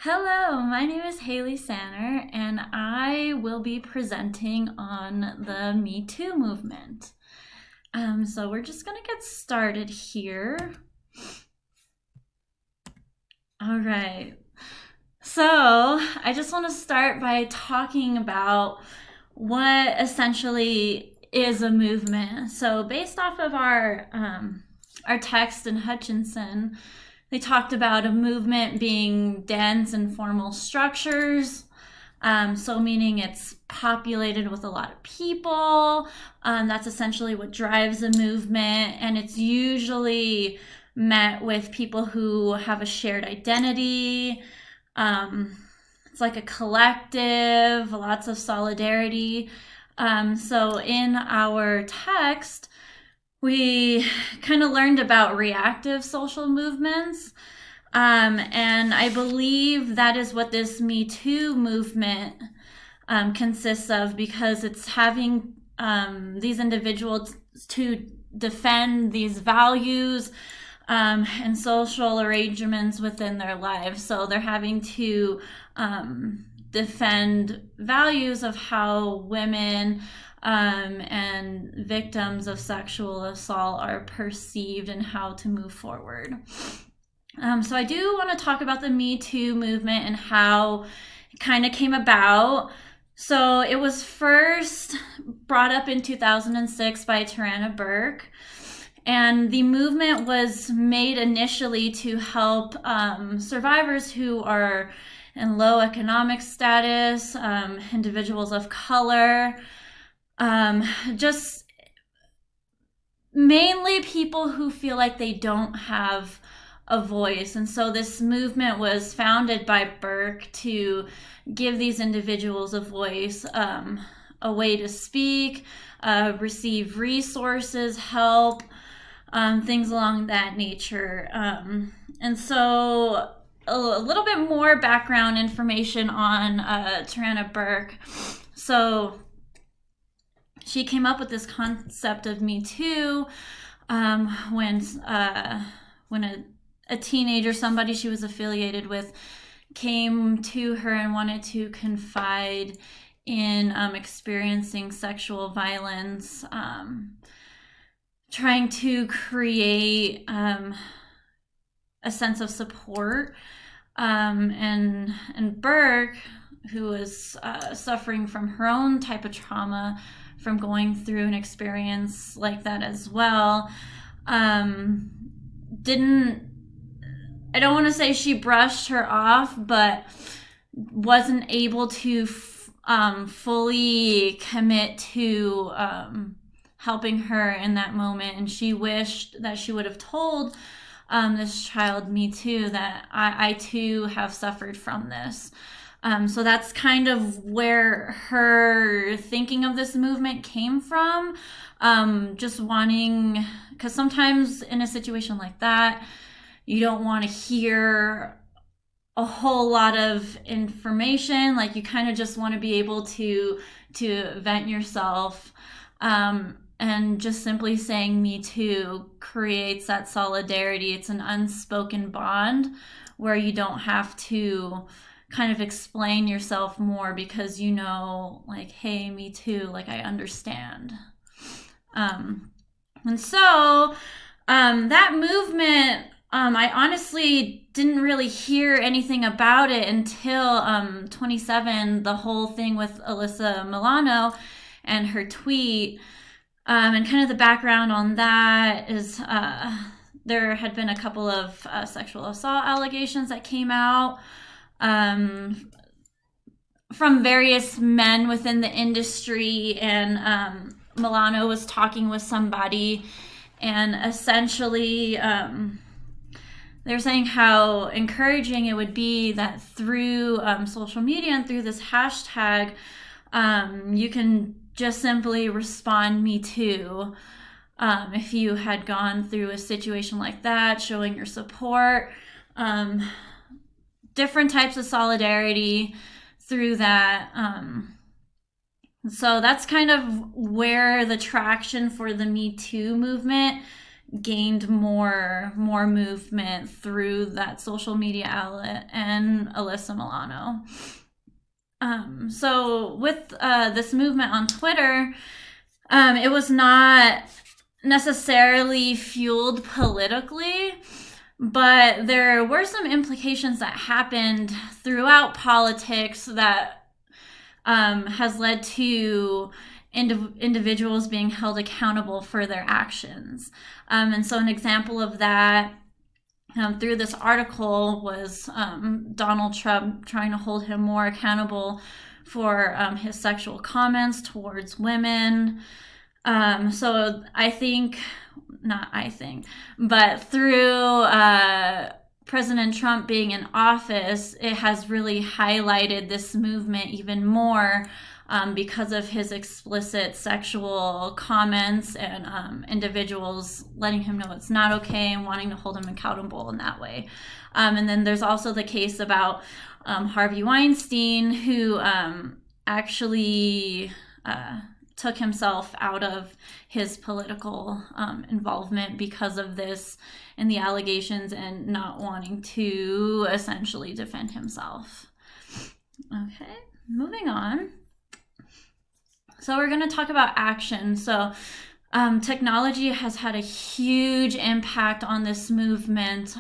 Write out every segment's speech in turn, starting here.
Hello, my name is Haley Sanner, and I will be presenting on the Me Too movement. So we're just gonna get started here. All right. So I just want to start by talking about what essentially is a movement. So based off of our text in Hutchinson, they talked about a movement being dense and formal structures. So meaning it's populated with a lot of people. That's essentially what drives a movement, and it's usually met with people who have a shared identity. It's like a collective, lots of solidarity. So in our text, we kind of learned about reactive social movements. And I believe that is what this Me Too movement consists of, because it's having these individuals to defend these values and social arrangements within their lives. So they're having to defend values of how women and victims of sexual assault are perceived and how to move forward. So I do want to talk about the Me Too movement and how it kind of came about. So it was first brought up in 2006 by Tarana Burke. And the movement was made initially to help survivors who are in low economic status, individuals of color, just mainly people who feel like they don't have a voice. And so this movement was founded by Burke to give these individuals a voice, a way to speak, receive resources, help, things along that nature. And so a little bit more background information on Tarana Burke. So she came up with this concept of Me Too when a teenager, somebody she was affiliated with, came to her and wanted to confide in experiencing sexual violence, trying to create a sense of support. And Burke, who was suffering from her own type of trauma from going through an experience like that as well, I don't want to say she brushed her off, but wasn't able to fully commit to helping her in that moment. And she wished that she would have told this child, Me Too, that I too have suffered from this. So that's kind of where her thinking of this movement came from. Just wanting, because sometimes in a situation like that, you don't want to hear a whole lot of information. Like, you kind of just want to be able to vent yourself. And just simply saying Me Too creates that solidarity. It's an unspoken bond where you don't have to kind of explain yourself more, because you know, like, hey, Me Too, like, I understand. And so that movement, I honestly didn't really hear anything about it until 27, the whole thing with Alyssa Milano and her tweet. And kind of the background on that is there had been a couple of sexual assault allegations that came out from various men within the industry, and Milano was talking with somebody, and essentially they're saying how encouraging it would be that through social media and through this hashtag, you can just simply respond Me Too. If you had gone through a situation like that, showing your support, different types of solidarity through that. So that's kind of where the traction for the Me Too movement gained more movement through that social media outlet and Alyssa Milano. So with this movement on Twitter, it was not necessarily fueled politically, but there were some implications that happened throughout politics that has led to individuals being held accountable for their actions. And so an example of that through this article was Donald Trump trying to hold him more accountable for his sexual comments towards women. So but through President Trump being in office, it has really highlighted this movement even more because of his explicit sexual comments and individuals letting him know it's not okay and wanting to hold him accountable in that way. And then there's also the case about Harvey Weinstein, who actually took himself out of his political involvement because of this and the allegations and not wanting to essentially defend himself. Okay, moving on. So we're going to talk about action. So technology has had a huge impact on this movement,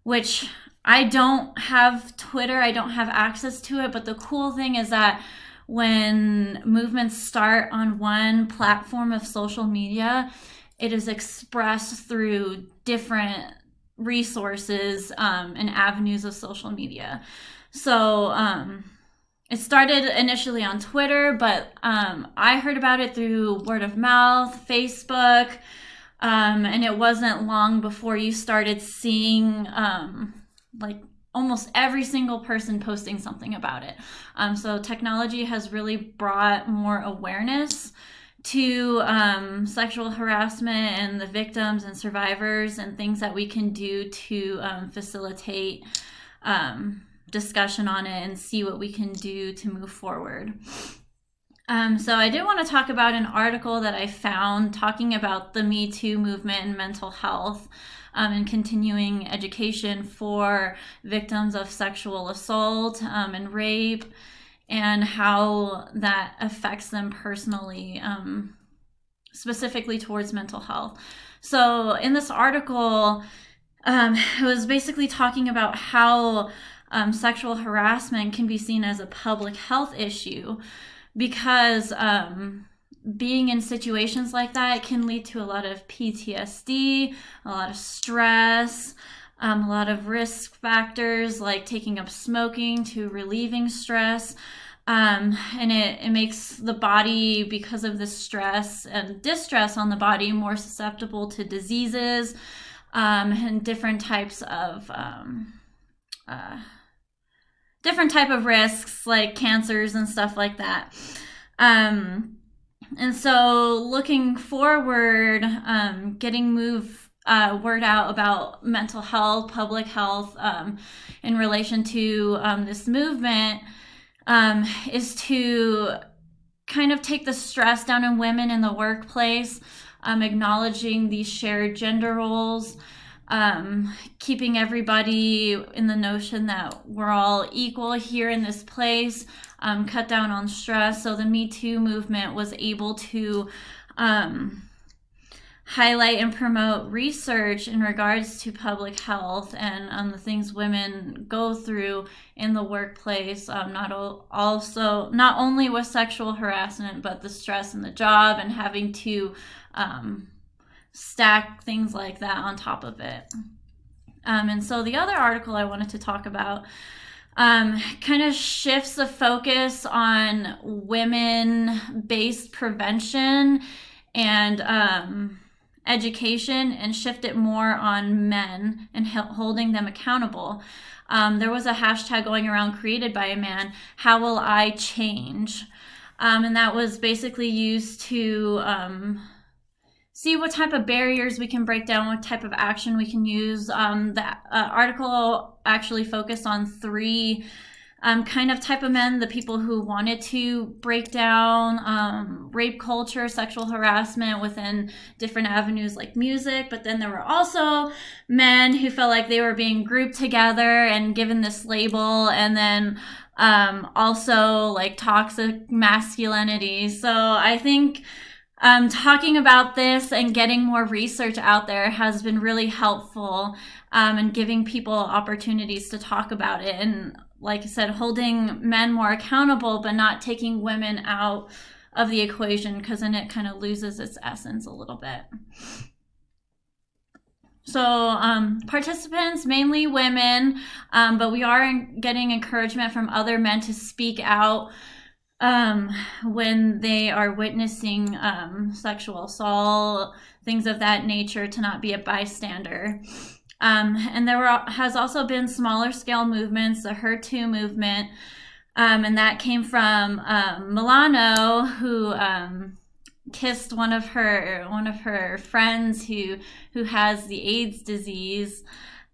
which I don't have Twitter, I don't have access to it, but the cool thing is that when movements start on one platform of social media, it is expressed through different resources and avenues of social media. So it started initially on Twitter, but I heard about it through word of mouth, Facebook, and it wasn't long before you started seeing like almost every single person posting something about it. So technology has really brought more awareness to sexual harassment and the victims and survivors and things that we can do to facilitate discussion on it and see what we can do to move forward. So I did want to talk about an article that I found talking about the Me Too movement and mental health and continuing education for victims of sexual assault and rape and how that affects them personally, specifically towards mental health. So in this article, it was basically talking about how sexual harassment can be seen as a public health issue because being in situations like that can lead to a lot of PTSD, a lot of stress, a lot of risk factors like taking up smoking to relieving stress. And it makes the body, because of the stress and distress on the body, more susceptible to diseases and different types of different type of risks like cancers and stuff like that. And so looking forward, getting word out about mental health, public health in relation to this movement is to kind of take the stress down in women in the workplace, acknowledging these shared gender roles, keeping everybody in the notion that we're all equal here in this place, cut down on stress. So the Me Too movement was able to highlight and promote research in regards to public health and the things women go through in the workplace, not only with sexual harassment, but the stress in the job and having to stack things like that on top of it. And so the other article I wanted to talk about kind of shifts the focus on women-based prevention and education and shift it more on men and holding them accountable. There was a hashtag going around created by a man, "How will I change?" And that was basically used to see what type of barriers we can break down, what type of action we can use. The article actually focused on 3 kind of type of men, the people who wanted to break down rape culture, sexual harassment within different avenues like music. But then there were also men who felt like they were being grouped together and given this label, and then also like toxic masculinity. So I think talking about this and getting more research out there has been really helpful, and giving people opportunities to talk about it. And like I said, holding men more accountable, but not taking women out of the equation, because then it kind of loses its essence a little bit. So participants, mainly women, but we are getting encouragement from other men to speak out when they are witnessing sexual assault, things of that nature, to not be a bystander. And there has also been smaller scale movements, the Her Too movement, and that came from Milano, who kissed one of her friends who has the AIDS disease,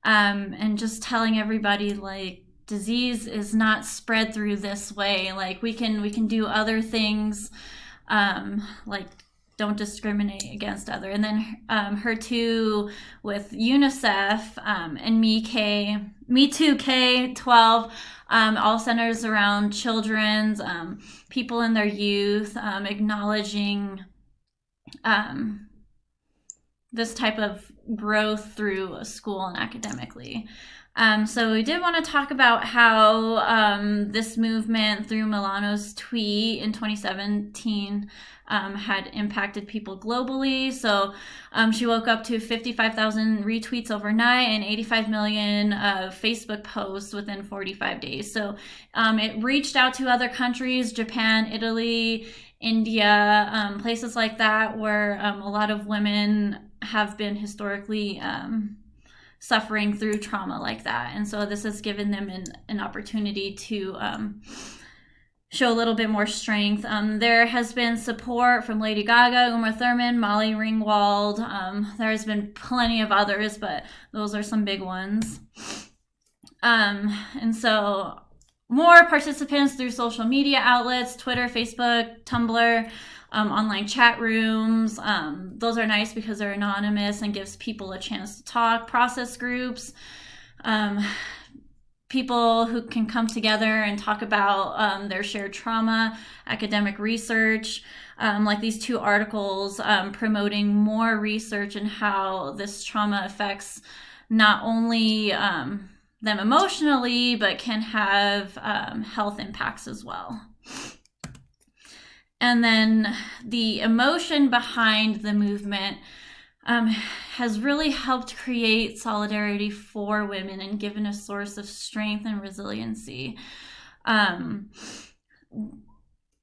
and just telling everybody, like, disease is not spread through this way. Like, we can do other things, like don't discriminate against other. And then Her Too with UNICEF, and Me Too K-12, all centers around children's, people in their youth, acknowledging this type of growth through school and academically. So we did want to talk about how this movement, through Milano's tweet in 2017, had impacted people globally. So she woke up to 55,000 retweets overnight and 85 million Facebook posts within 45 days. So it reached out to other countries, Japan, Italy, India, places like that, where a lot of women have been historically suffering through trauma like that. And so this has given them an opportunity to show a little bit more strength. There has been support from Lady Gaga, Uma Thurman, Molly Ringwald. There's been plenty of others, but those are some big ones. And so more participants through social media outlets, Twitter, Facebook, Tumblr, online chat rooms. Those are nice because they're anonymous and gives people a chance to talk. Process groups, people who can come together and talk about their shared trauma, academic research, like these 2 articles promoting more research and how this trauma affects not only them emotionally, but can have health impacts as well. And then the emotion behind the movement has really helped create solidarity for women and given a source of strength and resiliency.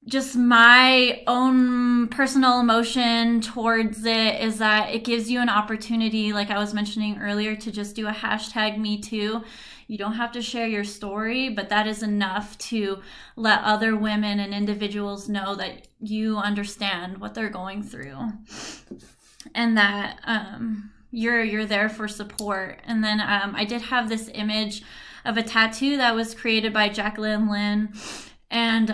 Just my own personal emotion towards it is that it gives you an opportunity, like I was mentioning earlier, to just do a hashtag #MeToo. You don't have to share your story, but that is enough to let other women and individuals know that you understand what they're going through, and that you're there for support. And then I did have this image of a tattoo that was created by Jacqueline Lynn, and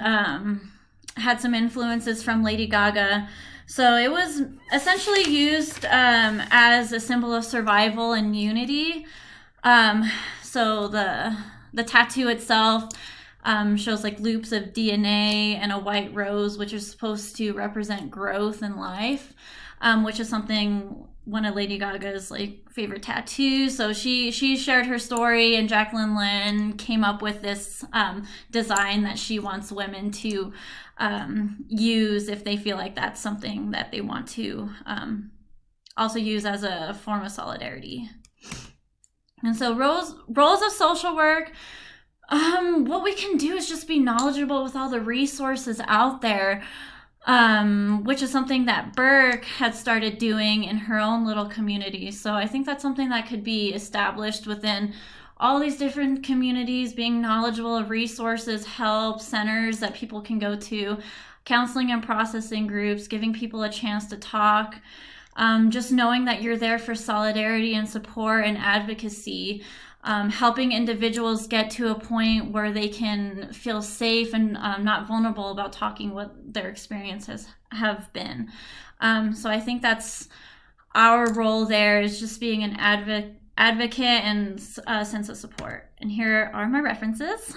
had some influences from Lady Gaga. So it was essentially used as a symbol of survival and unity. So the tattoo itself shows like loops of DNA and a white rose, which is supposed to represent growth and life, which is one of Lady Gaga's like favorite tattoos. So she shared her story, and Jacqueline Lynn came up with this design that she wants women to use if they feel like that's something that they want to also use as a form of solidarity. And so roles of social work, what we can do is just be knowledgeable with all the resources out there, which is something that Burke had started doing in her own little community. So I think that's something that could be established within all these different communities, being knowledgeable of resources, help, centers that people can go to, counseling and processing groups, giving people a chance to talk. Just knowing that you're there for solidarity and support and advocacy. helping individuals get to a point where they can feel safe and not vulnerable about talking what their experiences have been. So I think that's our role there, is just being an advocate and a sense of support. And here are my references.